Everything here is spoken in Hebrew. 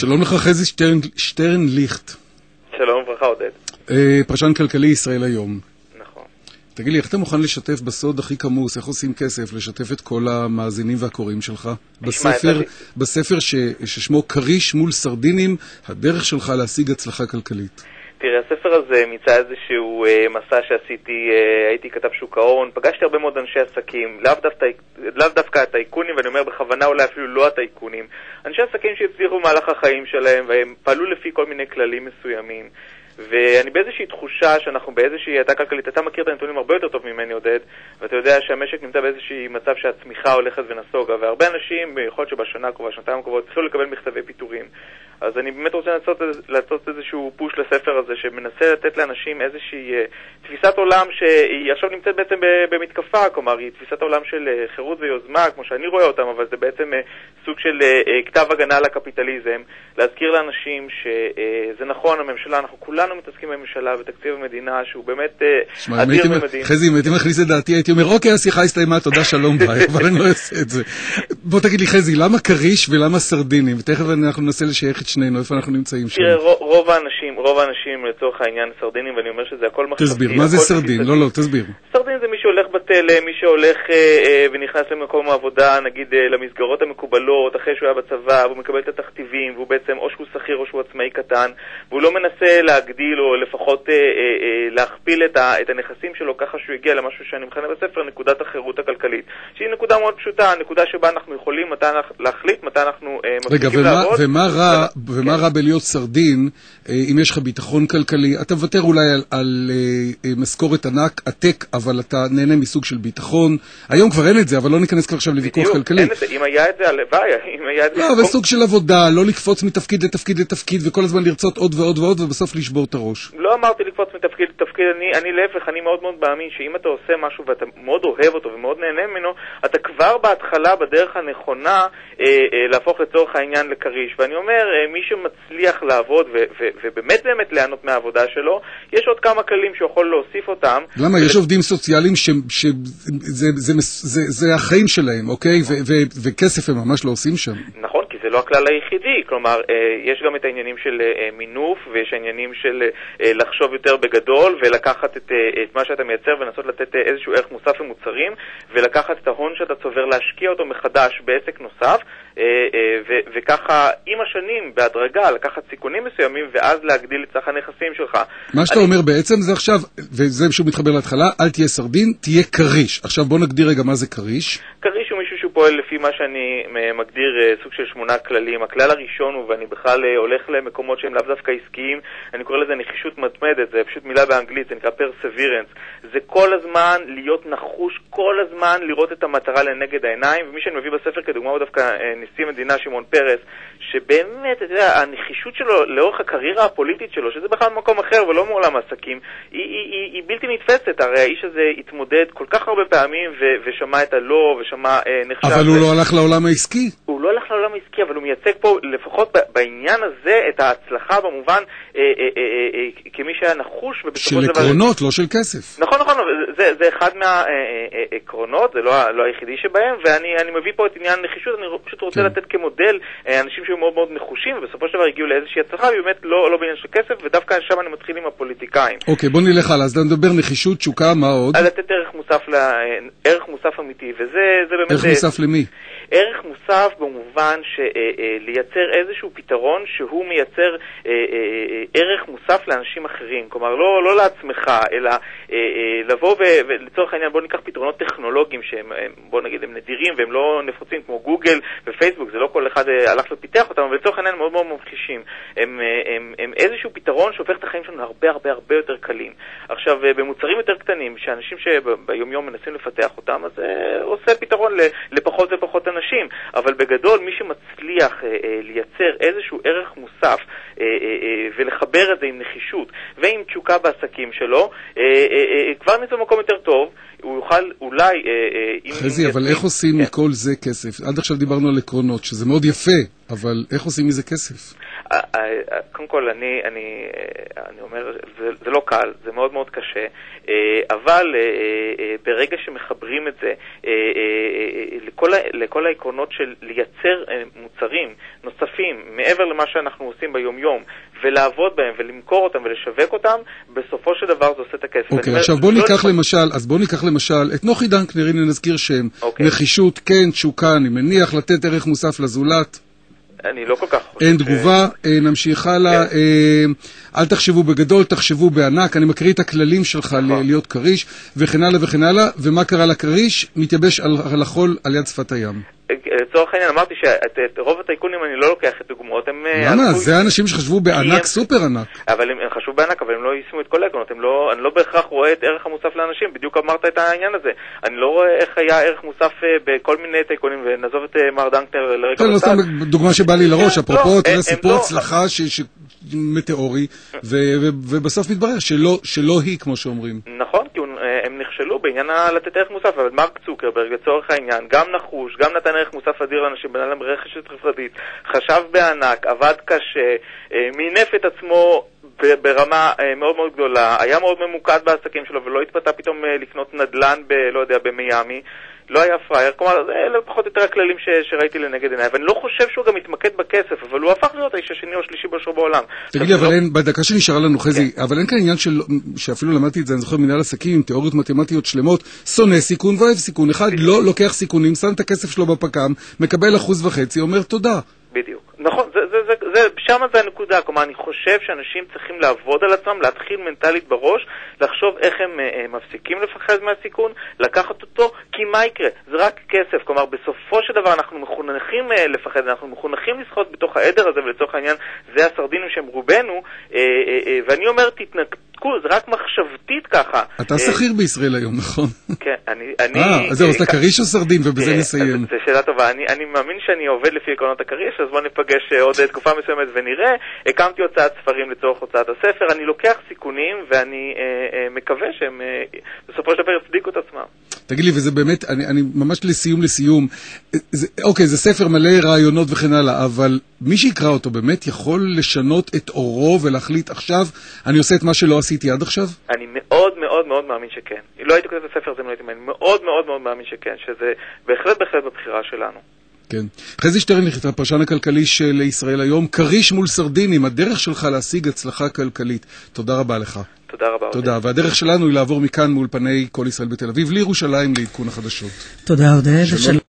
שלום לך חזי שטרנליכט. שלום וברכה עודד. פרשן כלכלי ישראל היום. נכון. תגיד לי, איך אתה מוכן לשתף בסוד הכי כמוס, איך עושים כסף, לשתף את כל המאזינים והקוראים שלך? בספר ששמו קריש מול סרדינים, הדרך שלך להשיג הצלחה כלכלית. תראה, הספר הזה מצא איזשהו מסע שעשיתי, הייתי כתב שוק ההון, פגשתי הרבה מאוד אנשי עסקים, לאו דווקא הטייקונים, ואני אומר בכוונה אולי אפילו לא הטייקונים, אנשי עסקים שהצליחו במהלך החיים שלהם, והם פעלו לפי כל מיני כללים מסוימים. ואני באיזושהי תחושה שאנחנו באיזושהי הייתה כלכלית, אתה מכיר את הנתונים הרבה יותר טוב ממני עודד, ואתה יודע שהמשק נמצא באיזושהי מצב שהצמיחה הולכת ונסוגה, והרבה אנשים, יכול להיות שבשנה הקרובה, שנתיים הקרובות, צריכים לקבל מכתבי פיטורים. אז אני באמת רוצה לעשות איזשהו פוש לספר הזה, שמנסה לתת לאנשים איזושהי תפיסת עולם שהיא עכשיו נמצאת בעצם במתקפה, כלומר, היא תפיסת עולם של חירות ויוזמה, כמו שאני רואה אותם, אבל זה בעצם סוג של כתב הגנה על הקפיטליזם, להזכיר לאנשים שזה נכון, הממשלה, אנחנו כולנו מתעסקים בממשלה ותקציב המדינה, שהוא באמת אדיר ומדהים. חזי, אם הייתי מכניס את דעתי, הייתי אומר, אוקיי, השיחה הסתיימה, תודה, שלום, ביי, אבל אני לא אעשה את זה. בוא תגיד לי, חזי, למה קריש ולמה סרדינים? ותכף אנחנו ננסה לשייך את שנינו, איפה אנחנו נמצאים שם? תראה, רוב האנשים לצורך העניין סרדינים, ואני אומר שזה הכל מחשבתי. תסביר, מה זה סרדין? לא, תסביר. סרדין זה מי שהולך בתלם, מי שהולך ונכנס למקום העבודה, נגיד למסגרות המקובלות, אחרי שהוא היה בצבא, והוא מקבל את התכתיבים, והוא בעצם או שהוא שכיר או שהוא עצמאי קטן, והוא לא מנסה להגדיל או לפחות להכפיל את הנכסים שלו ככה שהוא הגיע למשהו שאני מכנה בספר נקודת החירות הכלכלית, שהיא נקודה מאוד פשוטה, נקודה שבה אנחנו יכולים להחליט מתי אנחנו מפסיקים לעבוד. ומה רע בלהיות סרדין אם יש לך ביטחון כלכלי? אתה מוותר אולי על משכורת עתק, אבל אתה נהנה מסוג של ביטחון. היום כבר אין את זה, אבל לא ניכנס כבר עכשיו לוויכוח כלכלי. אם היה את זה, הלוואי. לא, אבל סוג של עבודה, לא לקפוץ מתפקיד לתפקיד לתפקיד, וכל הזמן לרצות עוד ועוד ועוד, ובסוף לשבור את הראש. לא אמרתי לקפוץ מתפקיד לתפקיד, אני להפך, אני מאוד מאוד מאמין שאם אתה עושה משהו ואתה מאוד אוהב אותו ומאוד נהנה ממנו, אתה כבר בהתחלה בדרך הנכונה להפוך לצורך העניין לקריש. ואני אומר, מי שמצליח לעבוד ובאמת ליהנות מהעבודה שלו, יש עוד כמה כללים שיכול להוסיף אותם. למה? יש עובדים סוציאליים שזה החיים שלהם, אוקיי? וכסף הם ממש לא עושים שם. נכון, כי זה לא הכלל היחידי. כלומר, יש גם את העניינים של מינוף, ויש העניינים של לחשוב יותר בגדול, ולקחת את מה שאתה מייצר ולנסות לתת איזשהו ערך מוסף למוצרים, ולקחת את ההון שאתה צובר, להשקיע אותו מחדש בעסק נוסף, וככה עם השנים בהדרגה לקחת סיכונים מסוימים ואז להגדיל את סך הנכסים שלך. מה שאתה אומר בעצם זה עכשיו, וזה שהוא מתחבר להתחלה, אל תהיה סרדין, תהיה קריש. עכשיו בוא נגדיר רגע מה זה קריש. קריש הוא מישהו שהוא פועל לפי מה שאני מגדיר סוג של 8 כללים. הכלל הראשון הוא, ואני בכלל הולך למקומות שהם לאו דווקא עסקיים, אני קורא לזה נחישות מתמדת, זה פשוט מילה באנגלית, זה נקרא perseverance. זה כל הזמן להיות נחוש, כל הזמן לראות את המטרה לנגד העיניים, ומי שאני מביא בספר כדוגמה הוא דווקא נשיא מדינה שמעון פרס, שבאמת, אתה יודע, הנחישות שלו לאורך הקריירה הפוליטית שלו, שזה בכלל מקום אחר ולא מעולם העסקים, היא בלתי נתפסת. הרי האיש הזה התמודד כל כך הרבה פעמים ושמע את הלא ושמע נחשב. אבל הוא לא הלך לעולם העסקי. הוא לא הלך לעולם העסקי, אבל הוא מייצג פה לפחות בעניין הזה את ההצלחה במובן כמי שהיה נחוש של עקרונות, לא של כסף. נכון, זה אחד מהעקרונות, זה לא היחידי שבהם, ואני מביא פה את עניין נחישות. אני פשוט רוצה לתת כמודל אנשים שהיו מאוד מאוד נחושים, ובסופו של דבר הגיעו לאיזושהי הצלחה, ובאמת לא בעניין של כסף, ודווקא שם אני מתחיל עם הפוליטיקאים. אוקיי, בוא נלך הלאה, אז נדבר נחישות, תשוקה, מה עוד? על לתת ערך מוסף אמיתי, וזה באמת... ערך מוסף למי? ערך מוסף במובן שלייצר איזשהו פתרון שהוא מייצר ערך מוסף לאנשים אחרים, כלומר לא לעצמך, אלא לבוא ולצורך העניין בוא ניקח פתרונות טכנולוגיים שהם, בוא נגיד, הם נדירים והם לא נפוצים כמו גוגל ופייסבוק, זה לא כל אחד הלך ופיתח אותם, אבל לצורך העניין מאוד מאוד מבחישים. הם איזשהו פתרון שהופך את החיים שלנו הרבה הרבה הרבה יותר קלים. עכשיו, במוצרים יותר קטנים, שאנשים שביום יום מנסים לפתח אותם, אז עושה פתרון לפחות ופחות אנשים. אבל בגדול מי שמצליח לייצר איזשהו ערך מוסף ולחבר את זה עם נחישות ועם תשוקה בעסקים שלו, כבר נמצא במקום יותר טוב. הוא יוכל אולי... חזי, אבל איך עושים מכל זה כסף? עד עכשיו דיברנו על עקרונות, שזה מאוד יפה, אבל איך עושים מזה כסף? קודם כל, אני אומר, זה לא קל, זה מאוד מאוד קשה, אבל ברגע שמחברים את זה לכל העקרונות של לייצר מוצרים נוספים מעבר למה שאנחנו עושים ביום-יום, ולעבוד בהם ולמכור אותם ולשווק אותם, בסופו של דבר זה עושה את הכסף. אוקיי, עכשיו בוא ניקח למשל את נוחי דנקנר, הנה נזכיר שם, נחישות, כן, תשוקה, אני מניח לתת ערך מוסף לזולת. אני לא כל כך חושב. אין תגובה, נמשיך הלאה, אל תחשבו בגדול, תחשבו בענק, אני מקריא את הכללים שלך להיות קריש, וכן הלאה וכן הלאה, ומה קרה לקריש? מתייבש על החול על יד שפת הים. לצורך העניין אמרתי שאת רוב הטייקונים אני לא לוקח את דוגמאות. למה? זה האנשים שחשבו בענק, סופר ענק. אבל הם חשבו בענק, אבל הם לא יישמו את כל העקרונות. אני לא בהכרח רואה את ערך המוסף לאנשים, בדיוק אמרת את העניין הזה. אני לא רואה איך היה ערך מוסף בכל מיני טייקונים, ונעזוב את מר דנקנר לרגע בצד. לא סתם דוגמה שבא לי לראש, אפרופו, תראה סיפור הצלחה מטאורי, ובסוף מתברר שלא היא, כמו שאומרים. נכון, כי הם נכשלו בעניין לתת ערך מוסף, אבל מרק צוקרברג, לצורך העניין, גם נחוש, גם נתן ערך מוסף אדיר לאנשים, בנה להם רכשת חברתית, חשב בענק, עבד קשה, מינף את עצמו ברמה מאוד מאוד גדולה, היה מאוד ממוקד בעסקים שלו, ולא התפתה פתאום לקנות נדל"ן לא יודע, במיימי, לא היה פרייר, כלומר, אלה פחות יותר הכללים שראיתי לנגד עיניי, ואני לא חושב שהוא גם מתמקד בכסף, אבל הוא הפך להיות האיש השני או שלישי באושרו בעולם. תגיד לי, אבל אין, בדקה שנשארה לנו חזי, אבל אין כאן עניין שאפילו למדתי את זה, אני זוכר מנהל עסקים, תיאוריות מתמטיות שלמות, שונא סיכון ואוהב סיכון, אחד לא לוקח סיכונים, שם את הכסף שלו בפקם, מקבל 1.5%, אומר תודה. בדיוק. נכון, שם זה הנקודה, כלומר אני חושב שאנשים צריכים לעבוד על עצמם, להתחיל מנטלית בראש, לחשוב איך הם מפסיקים לפחד מהסיכון, לקחת אותו, כי מה יקרה? זה רק כסף, כלומר בסופו של דבר אנחנו מחונכים לפחד, אנחנו מחונכים לשחות בתוך העדר הזה, ולצורך העניין זה הסרדינים שהם רובנו, ואני אומר תתנתקו, זה רק מחשבתית ככה. אתה שכיר בישראל היום, נכון? כן, אז זהו, אז אתה קריש או סרדין, ובזה נסיים. זו שאלה טובה, אני מאמין שאני עובד לפי עקרונות הקריש, אז בוא נפגש עוד תקופה מסוימת ונראה. הקמתי הוצאת ספרים לצורך הוצאת הספר, אני לוקח סיכונים ואני מקווה שהם בסופו של דבר יצדיקו את עצמם. תגיד לי, וזה באמת, אני ממש לסיום, אוקיי, זה ספר מלא רעיונות וכן הלאה, אבל מי שיקרא אותו באמת יכול לשנות את אורו ולהחליט עכשיו, אני עושה את מה שלא עשיתי עד עכשיו? אני מאוד מאוד מאוד מאמין שכן. לא הייתי כותב את הספר הזה, אני מאוד מאוד מאוד מאמין שכן, שזה בהחלט בבחירה שלנו. כן. חזי שטרנליך, הפרשן הכלכלי של ישראל היום, קריש מול סרדינים, הדרך שלך להשיג הצלחה כלכלית. תודה רבה לך. תודה רבה. תודה, והדרך שלנו היא לעבור מכאן מול פני כל ישראל בתל אביב לירושלים לעדכון החדשות. תודה עודד.